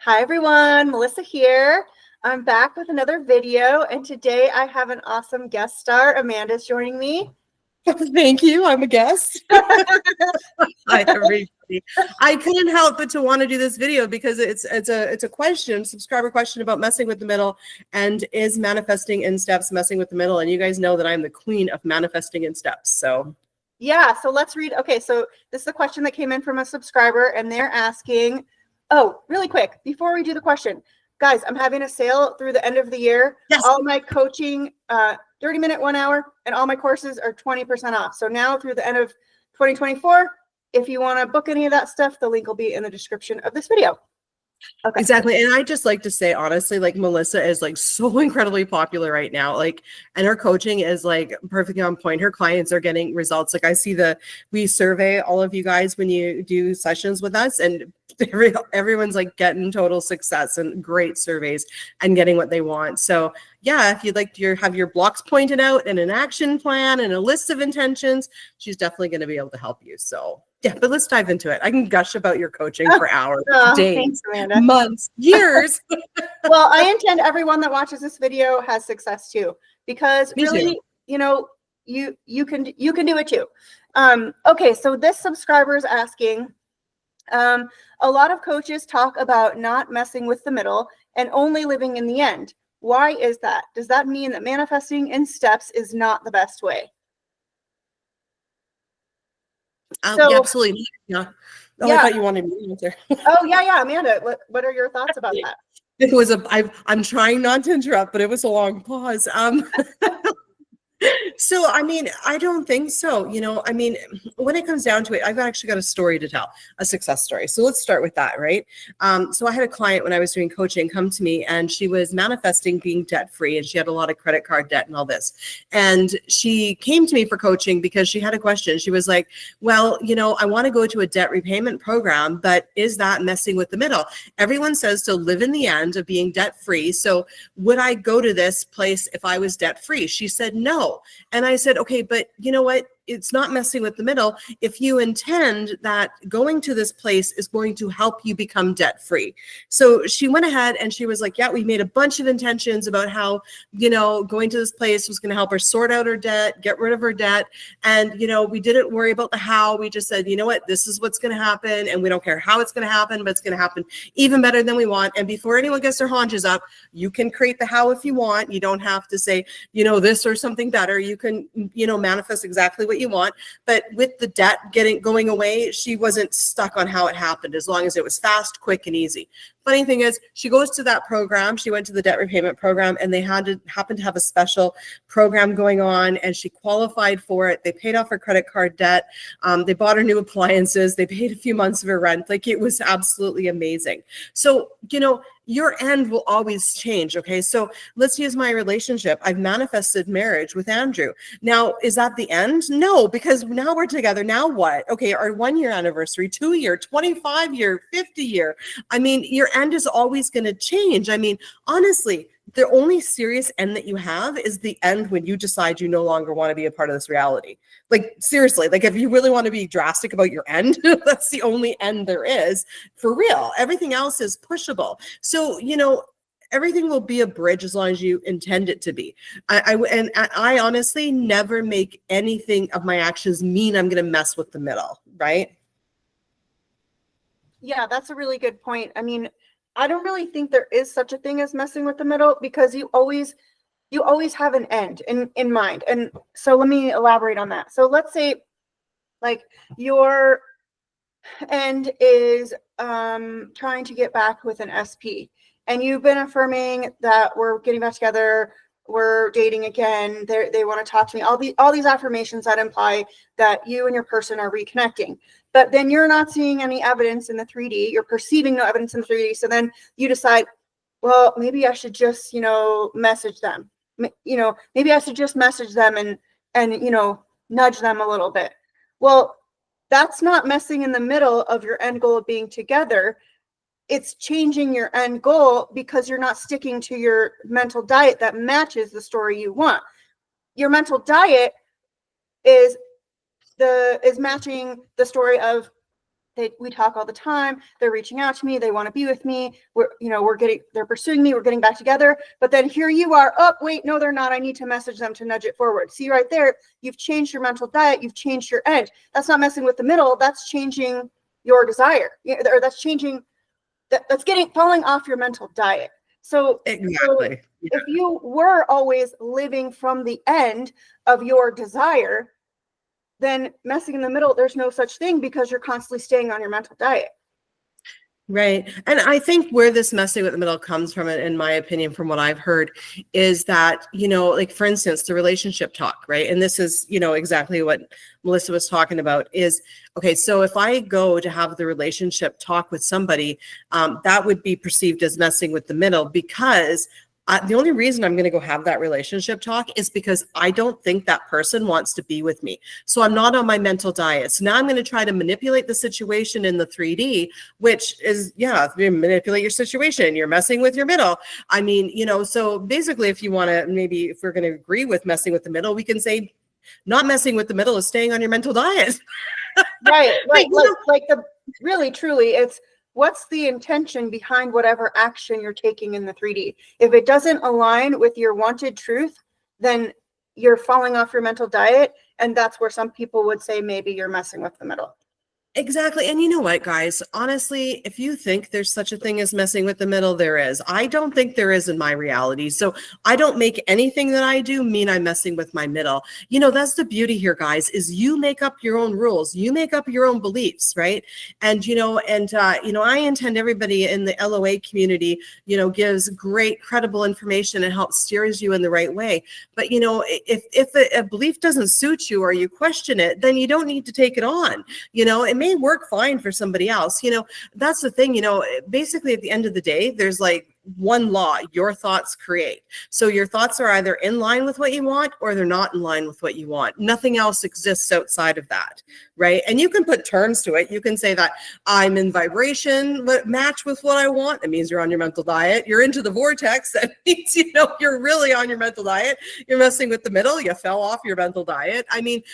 Hi everyone, Melissa here. I'm back with another video, and today I have an awesome guest star. Amanda's joining me. Thank you. I'm a guest. Hi, everybody. I couldn't help but to want to do this video because it's a question, subscriber question about messing with the middle, and is manifesting in steps messing with the middle? And you guys know that I'm the queen of manifesting in steps. So yeah, so let's read. Okay, so this is a question that came in from a subscriber, and they're asking. Oh, really quick, before we do the question, guys, I'm having a sale through the end of the year. Yes. All my coaching, 30-minute, 1 hour, and all my courses are 20% off. So now through the end of 2024, if you want to book any of that stuff, the link will be in the description of this video. Okay. Exactly. And I just like to say, honestly, like Melissa is like so incredibly popular right now. Like, and her coaching is like perfectly on point. Her clients are getting results. Like I see we survey all of you guys when you do sessions with us, and everyone's like getting total success and great surveys and getting what they want. So yeah, if you'd like to have your blocks pointed out and an action plan and a list of intentions, she's definitely going to be able to help you. So yeah, but let's dive into it. I can gush about your coaching for hours, days, thanks, Amanda. months, years. Well, I intend everyone that watches this video has success too, because really, you know, you can do it too. Okay, so this subscriber is asking, a lot of coaches talk about not messing with the middle and only living in the end. Why is that? Does that mean that manifesting in steps is not the best way? Yeah, absolutely. Yeah. Oh, yeah. I thought you wanted me to answer. Oh, yeah, Amanda. What are your thoughts about that? It was I'm trying not to interrupt, but it was a long pause. So, I mean, I don't think so. You know, I mean, when it comes down to it, I've actually got a story to tell, a success story. So let's start with that, right? So I had a client when I was doing coaching come to me, and she was manifesting being debt-free, and she had a lot of credit card debt and all this. And she came to me for coaching because she had a question. She was like, well, you know, I want to go to a debt repayment program, but is that messing with the middle? Everyone says to live in the end of being debt-free. So would I go to this place if I was debt-free? She said, no. And I said, okay, but you know what? It's not messing with the middle if you intend that going to this place is going to help you become debt-free. So she went ahead and she was like, yeah, we made a bunch of intentions about how, you know, going to this place was going to help her sort out her debt, get rid of her debt. And, you know, we didn't worry about the how. We just said, you know what, this is what's going to happen. And we don't care how it's going to happen, but it's going to happen even better than we want. And before anyone gets their haunches up, you can create the how if you want. You don't have to say, you know, this or something better. You can, you know, manifest exactly what you want. But with the debt going away, she wasn't stuck on how it happened, as long as it was fast, quick, and easy. Funny thing is, she goes to that program. She went to the debt repayment program, and they happened to have a special program going on, and she qualified for it. They paid off her credit card debt. They bought her new appliances. They paid a few months of her rent. Like, it was absolutely amazing. So, you know, your end will always change. Okay. So let's use my relationship. I've manifested marriage with Andrew. Now, is that the end? No, because now we're together. Now what? Okay. Our 1-year anniversary, 2-year, 25-year, 50-year. I mean, your end is always going to change. I mean, honestly, the only serious end that you have is the end when you decide you no longer want to be a part of this reality. Like, seriously, like if you really want to be drastic about your end, that's the only end there is for real. Everything else is pushable. So, you know, everything will be a bridge as long as you intend it to be. I honestly never make anything of my actions mean I'm going to mess with the middle, right? Yeah, that's a really good point. I mean, I don't really think there is such a thing as messing with the middle, because you always have an end in mind. And so let me elaborate on that. So let's say, like, your end is trying to get back with an SP, and you've been affirming that we're getting back together, we're dating again, they want to talk to me, all these affirmations that imply that you and your person are reconnecting. But then you're not seeing any evidence in the 3D, you're perceiving no evidence in the 3D. So then you decide, well, maybe I should just, you know, message them. You know, maybe I should just message them and you know, nudge them a little bit. Well, that's not messing in the middle of your end goal of being together. It's changing your end goal because you're not sticking to your mental diet that matches the story you want. Your mental diet is matching the story of we talk all the time. They're reaching out to me. They want to be with me. They're pursuing me. We're getting back together. But then here you are. Oh, wait, no, they're not. I need to message them to nudge it forward. See right there, you've changed your mental diet. You've changed your end. That's not messing with the middle. That's changing your desire. Or that's changing, that's falling off your mental diet. So, exactly. If you were always living from the end of your desire, then messing in the middle, there's no such thing because you're constantly staying on your mental diet. Right. And I think where this messing with the middle comes from, in my opinion, from what I've heard, is that, like, for instance, the relationship talk, right? And this is, exactly what Melissa was talking about is, okay, so if I go to have the relationship talk with somebody, that would be perceived as messing with the middle, because the only reason I'm going to go have that relationship talk is because I don't think that person wants to be with me. So I'm not on my mental diet. So now I'm going to try to manipulate the situation in the 3D, which is, you manipulate your situation. You're messing with your middle. I mean, so basically, if you want to, maybe if we're going to agree with messing with the middle, we can say not messing with the middle is staying on your mental diet. Right. Really, truly, it's, what's the intention behind whatever action you're taking in the 3D? If it doesn't align with your wanted truth, then you're falling off your mental diet. And that's where some people would say maybe you're messing with the middle. Exactly. And you know what, guys, honestly, if you think there's such a thing as messing with the middle, there is. I don't think there is in my reality. So I don't make anything that I do mean I'm messing with my middle. That's the beauty here, guys, is you make up your own rules. You make up your own beliefs, right? And, I intend everybody in the LOA community, gives great, credible information and helps steers you in the right way. But, if a belief doesn't suit you or you question it, then you don't need to take it on. It may work fine for somebody else. That's the thing, basically at the end of the day, there's like one law: your thoughts create. So your thoughts are either in line with what you want or they're not in line with what you want. Nothing else exists outside of that, right? And you can put terms to it. You can say that I'm in vibration match with what I want. That means you're on your mental diet. You're into the vortex. That means, you're really on your mental diet. You're messing with the middle. You fell off your mental diet. I mean,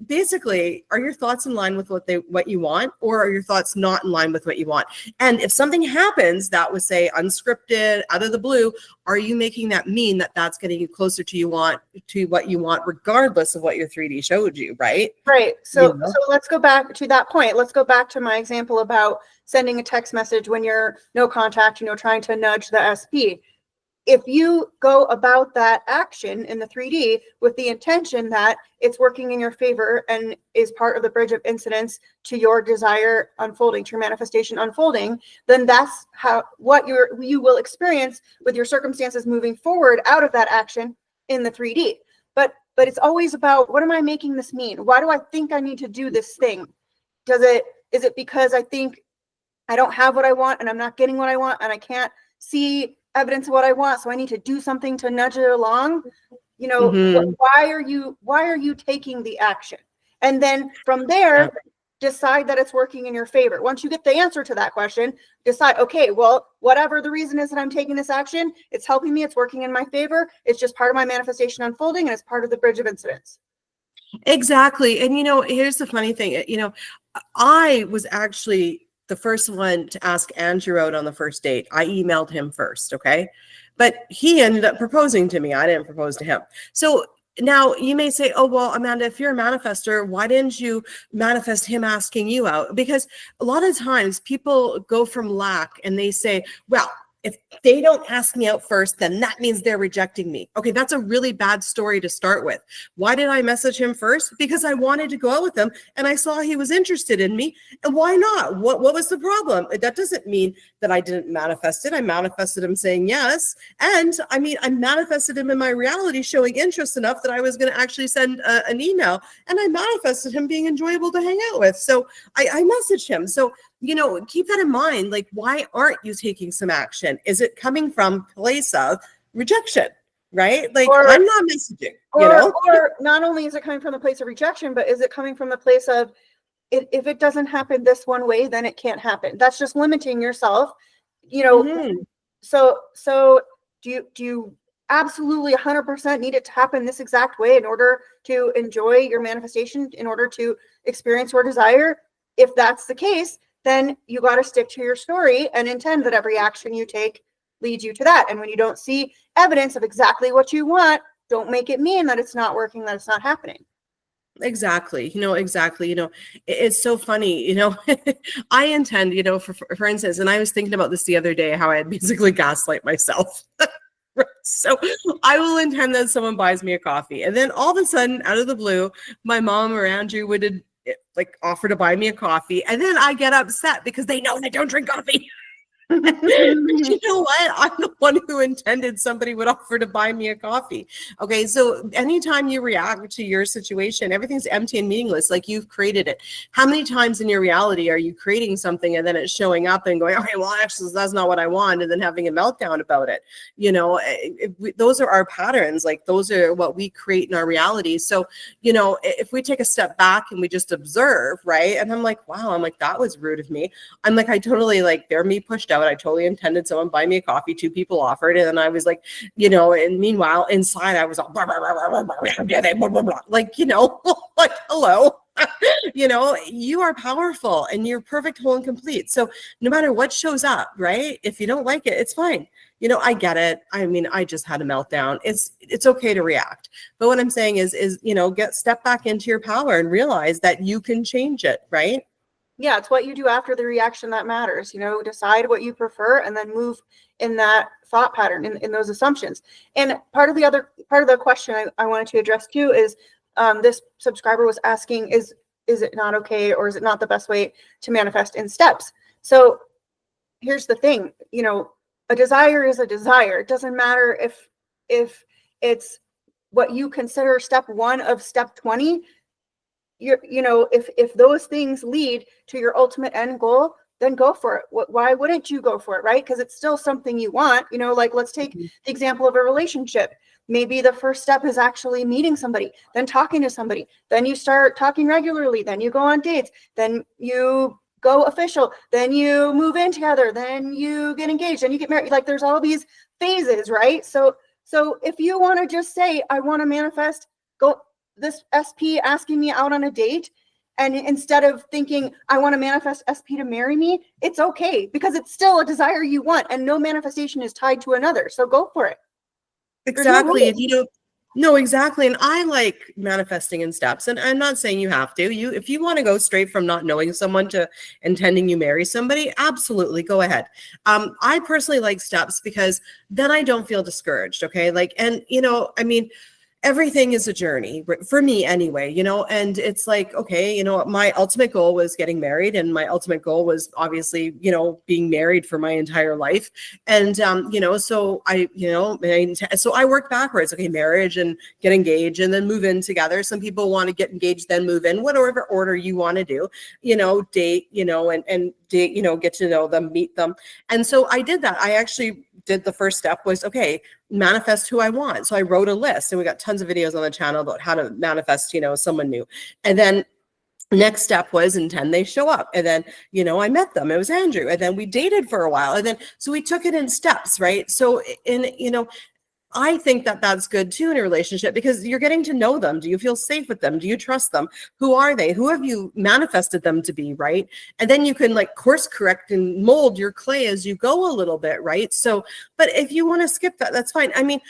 basically, are your thoughts in line with what you want, or are your thoughts not in line with what you want? And if something happens that was, say, unscripted, out of the blue, are you making that mean that that's getting you closer to what you want, regardless of what your 3D showed you, right? Right. So let's go back to that point. Let's go back to my example about sending a text message when you're no contact, trying to nudge the SP. If you go about that action in the 3D with the intention that it's working in your favor and is part of the bridge of incidence to your desire unfolding, to your manifestation unfolding, then that's what you will experience with your circumstances moving forward out of that action in the 3D. But it's always about, what am I making this mean? Why do I think I need to do this thing? Is it because I think I don't have what I want and I'm not getting what I want and I can't see evidence of what I want, so I need to do something to nudge it along? Why are you taking the action? And then from there, decide that it's working in your favor. Once you get the answer to that question, decide, okay, well, whatever the reason is that I'm taking this action, it's helping me, it's working in my favor, it's just part of my manifestation unfolding, and it's part of the bridge of incidence. Exactly. And here's the funny thing, I was actually the first one to ask Andrew out on the first date. I emailed him first, okay? But he ended up proposing to me. I didn't propose to him. So now you may say, oh, well, Amanda, if you're a manifester, why didn't you manifest him asking you out? Because a lot of times people go from lack and they say, well, if they don't ask me out first, then that means they're rejecting me. Okay, that's a really bad story to start with. Why did I message him first? Because I wanted to go out with him and I saw he was interested in me. And why not? What was the problem? That doesn't mean that I didn't manifest it. I manifested him saying yes. And I manifested him in my reality showing interest enough that I was going to actually send an email. And I manifested him being enjoyable to hang out with. So I messaged him. So keep that in mind. Like, why aren't you taking some action? Is it coming from a place of rejection, right? Like, I'm not messaging, Or not only is it coming from the place of rejection, but is it coming from the place of, if it doesn't happen this one way, then it can't happen. That's just limiting yourself, So do you absolutely 100% need it to happen this exact way in order to enjoy your manifestation, in order to experience your desire? If that's the case, then you got to stick to your story and intend that every action you take leads you to that. And when you don't see evidence of exactly what you want, don't make it mean that it's not working, that it's not happening. Exactly. Exactly. It's so funny, I intend, for instance, and I was thinking about this the other day, how I had basically gaslight myself. So I will intend that someone buys me a coffee. And then all of a sudden, out of the blue, my mom or Andrew would like offer to buy me a coffee. And then I get upset because they know I don't drink coffee. You know what? I'm the one who intended somebody would offer to buy me a coffee. Okay, so anytime you react to your situation, everything's empty and meaningless, like you've created it. How many times in your reality are you creating something and then it's showing up and going, okay, well, actually, that's not what I want, and then having a meltdown about it? Those are our patterns. Like those are what we create in our reality. So, if we take a step back and we just observe, right? And I'm like, wow, that was rude of me. I'm like, I totally they're me pushed out. I totally intended someone buy me a coffee. 2 people offered, and then I was like, and meanwhile inside I was all blah, blah, blah, blah, blah, blah, blah, like, like, hello. You are powerful and you're perfect, whole, and complete. So no matter what shows up, right? If you don't like it, it's fine. I get it. I mean, I just had a meltdown. It's okay to react. But what I'm saying is, step back into your power and realize that you can change it, right? Yeah, it's what you do after the reaction that matters. Decide what you prefer and then move in that thought pattern, in those assumptions. And part of the question I wanted to address too is this subscriber was asking, is it not okay, or is it not the best way to manifest in steps? So here's the thing, a desire is a desire. It doesn't matter if it's what you consider step 1 of step 20. If those things lead to your ultimate end goal, then go for it. Why wouldn't you go for it, right? Because it's still something you want. Let's take the example of a relationship. Maybe the first step is actually meeting somebody, then talking to somebody, then you start talking regularly, then you go on dates, then you go official, then you move in together, then you get engaged, then you get married. Like there's all these phases, right? So if you want to just say, I want to manifest, go this SP asking me out on a date, and instead of thinking I want to manifest SP to marry me, it's okay, because it's still a desire you want, and no manifestation is tied to another. So go for it. Exactly. No, exactly. And I like manifesting in steps. And I'm not saying you have to. If you want to go straight from not knowing someone to intending you marry somebody, absolutely go ahead. I personally like steps because then I don't feel discouraged. Okay. Everything is a journey for me anyway, and it's like, okay, my ultimate goal was getting married, and my ultimate goal was obviously, being married for my entire life. And, so I work backwards. Okay. Marriage and get engaged and then move in together. Some people want to get engaged, then move in, whatever order you want to do, date, and date, get to know them, meet them. And so I did that. I actually did the first step was, okay, manifest who I want. So I wrote a list, and we got tons of videos on the channel about how to manifest, someone new. And then next step was intend they show up. And then, I met them. It was Andrew. And then we dated for a while. And then, so we took it in steps, right? So I think that that's good too in a relationship, because you're getting to know them. Do you feel safe with them? Do you trust them? Who are they? Who have you manifested them to be, right? And then you can course correct and mold your clay as you go a little bit, right? So, but if you want to skip that, that's fine. I mean,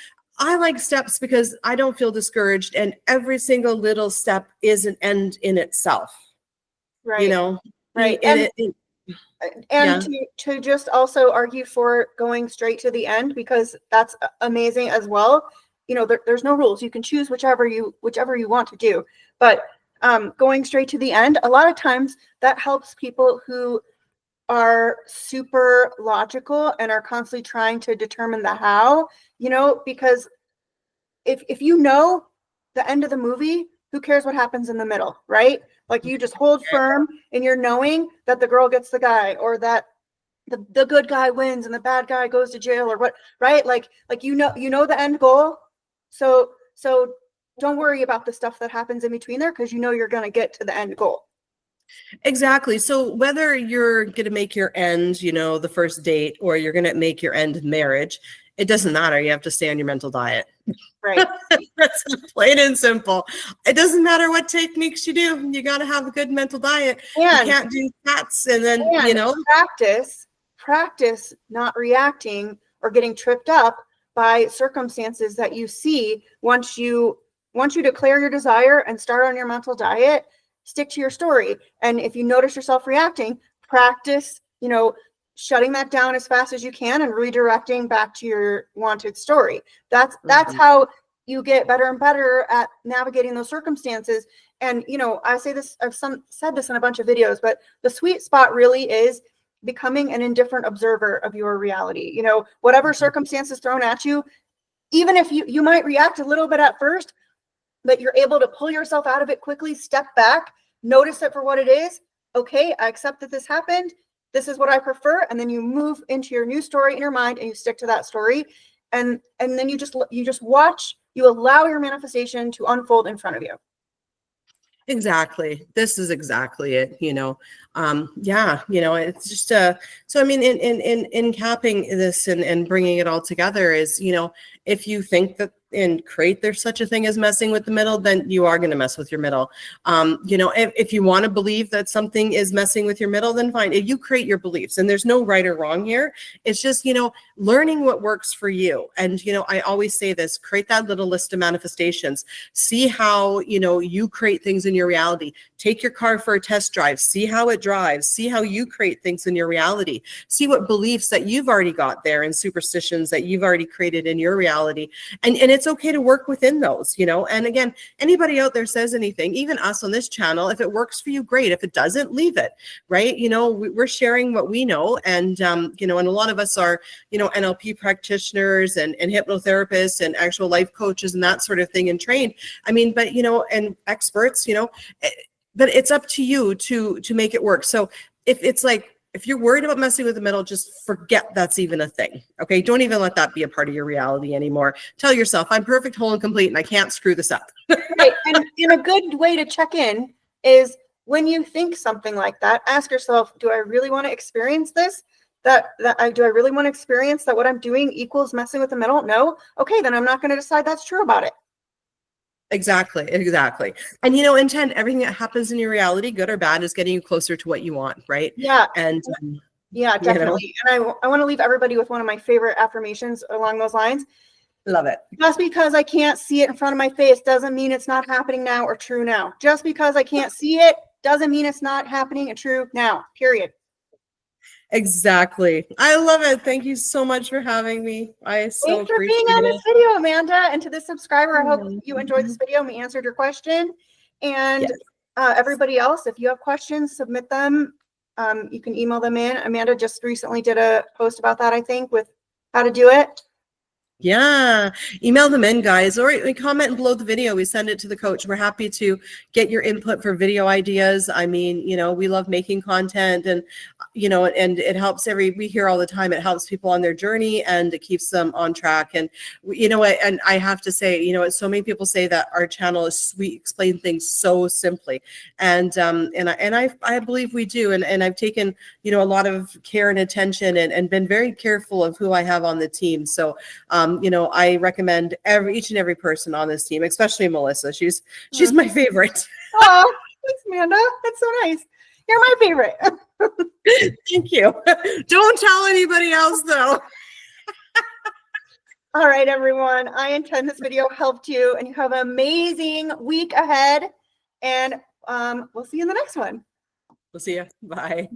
I like steps because I don't feel discouraged, and every single little step is an end in itself. Right. Right. And to just also argue for going straight to the end, because that's amazing as well. There's no rules. You can choose whichever you want to do. But going straight to the end, a lot of times that helps people who are super logical and are constantly trying to determine the how, because if you know the end of the movie, who cares what happens in the middle, right? Like you just hold firm in your knowing that the girl gets the guy, or that the good guy wins and the bad guy goes to jail, or what, right? Like the end goal. So don't worry about the stuff that happens in between there, because you're going to get to the end goal. Exactly. So whether you're going to make your end, the first date, or you're going to make your end in marriage, it doesn't matter. You have to stay on your mental diet. Right. That's plain and simple. It doesn't matter what techniques you do. You got to have a good mental diet. You And, can't do fats and then, you know. practice not reacting or getting tripped up by circumstances that you see. Once you declare your desire and start on your mental diet, stick to your story. And if you notice yourself reacting, practice, shutting that down as fast as you can and redirecting back to your wanted story. That's how you get better and better at navigating those circumstances. And, I say this, I've said this in a bunch of videos, but the sweet spot really is becoming an indifferent observer of your reality. Whatever circumstances thrown at you, even if you might react a little bit at first, but you're able to pull yourself out of it quickly, step back, notice it for what it is. Okay, I accept that this happened. This is what I prefer. And then you move into your new story in your mind and you stick to that story. And then you just watch, you allow your manifestation to unfold in front of you. Exactly. This is exactly it, it's just, so I mean, in capping this and bringing it all together is, if you think that in crate there's such a thing as messing with the middle, then you are going to mess with your middle. If you want to believe that something is messing with your middle, then fine. If you create your beliefs, and there's no right or wrong here, it's just, learning what works for you. And, I always say this, create that little list of manifestations, see how, you create things in your reality. Take your car for a test drive, see how it drives, see how you create things in your reality, see what beliefs that you've already got there and superstitions that you've already created in your reality. And it's okay to work within those, and again, anybody out there says anything, even us on this channel, if it works for you, great. If it doesn't, leave it, right? We're sharing what we know. And, and a lot of us are, NLP practitioners and hypnotherapists and actual life coaches and that sort of thing and trained. I mean, but, and experts, but it's up to you to make it work. So if you're worried about messing with the middle, just forget that's even a thing. Okay. Don't even let that be a part of your reality anymore. Tell yourself, I'm perfect, whole, and complete, and I can't screw this up. Right. And a good way to check in is when you think something like that, ask yourself, do I really want to experience this? Do I really want to experience that what I'm doing equals messing with the middle? No. Okay. Then I'm not going to decide that's true about it. Exactly. And, intend everything that happens in your reality, good or bad, is getting you closer to what you want. Right. Yeah. And yeah, definitely. And I want to leave everybody with one of my favorite affirmations along those lines. Love it. Just because I can't see it in front of my face doesn't mean it's not happening now or true now. Just because I can't see it doesn't mean it's not happening and true now, period. Exactly. I love it. Thank you so much for having me. Thanks for being on this video, Amanda. And to the subscriber, I hope you enjoyed this video and we answered your question. And everybody else, if you have questions, submit them. You can email them in. Amanda just recently did a post about that, I think, with how to do it. Yeah, email them in, guys, or comment below the video. We send it to the coach. We're happy to get your input for video ideas. I mean, we love making content, and and it helps we hear all the time, it helps people on their journey and it keeps them on track. And and I have to say, so many people say that our channel is we explain things so simply, and I believe we do, and I've taken a lot of care and attention and been very careful of who I have on the team. So I recommend each and every person on this team, especially Melissa. She's my favorite. Oh, thanks, Amanda. That's so nice. You're my favorite. Thank you. Don't tell anybody else, though. All right, everyone. I intend this video helped you, and you have an amazing week ahead. And we'll see you in the next one. We'll see you. Bye.